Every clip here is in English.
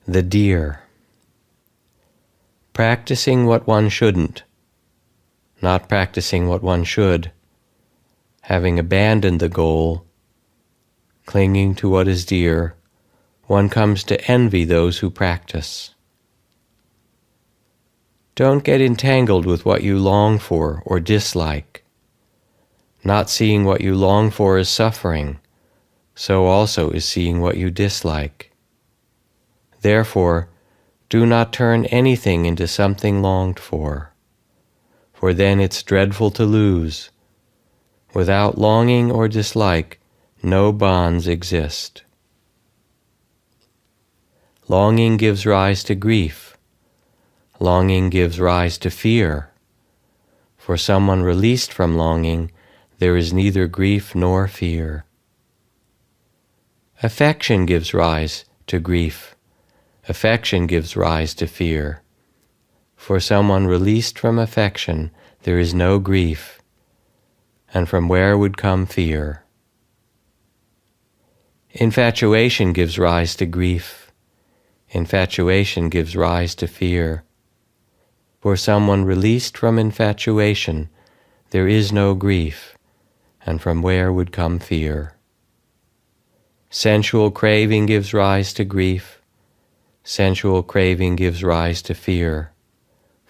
The deer. Practicing what one shouldn't, not practicing what one should, having abandoned the goal, clinging to what is dear, one comes to envy those who practice. Don't get entangled with what you long for or dislike. Not seeing what you long for is suffering, so also is seeing what you dislike. Therefore, do not turn anything into something longed for then it's dreadful to lose. Without longing or dislike, no bonds exist. Longing gives rise to grief. Longing gives rise to fear. For someone released from longing, there is neither grief nor fear. Affection gives rise to grief. Affection gives rise to fear. For someone released from affection, there is no grief, and from where would come fear? Infatuation gives rise to grief. Infatuation gives rise to fear. For someone released from infatuation, there is no grief, and from where would come fear? Sensual craving gives rise to grief. Sensual craving gives rise to fear.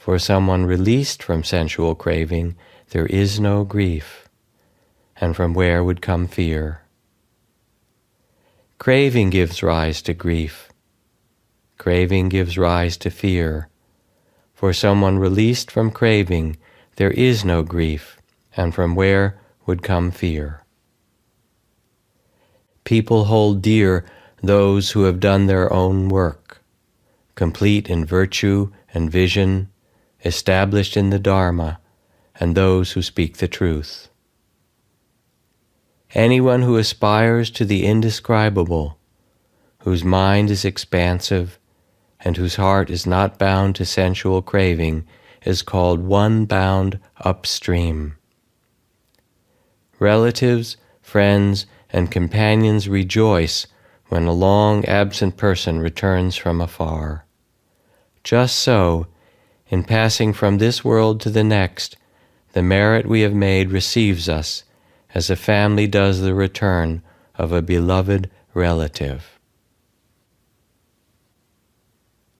For someone released from sensual craving, there is no grief, and from where would come fear? Craving gives rise to grief. Craving gives rise to fear. For someone released from craving, there is no grief, and from where would come fear? People hold dear those who have done their own work, complete in virtue and vision, established in the Dharma, and those who speak the truth. Anyone who aspires to the indescribable, whose mind is expansive, and whose heart is not bound to sensual craving, is called one bound upstream. Relatives, friends, and companions rejoice when a long absent person returns from afar. Just so, in passing from this world to the next, the merit we have made receives us, as a family does the return of a beloved relative.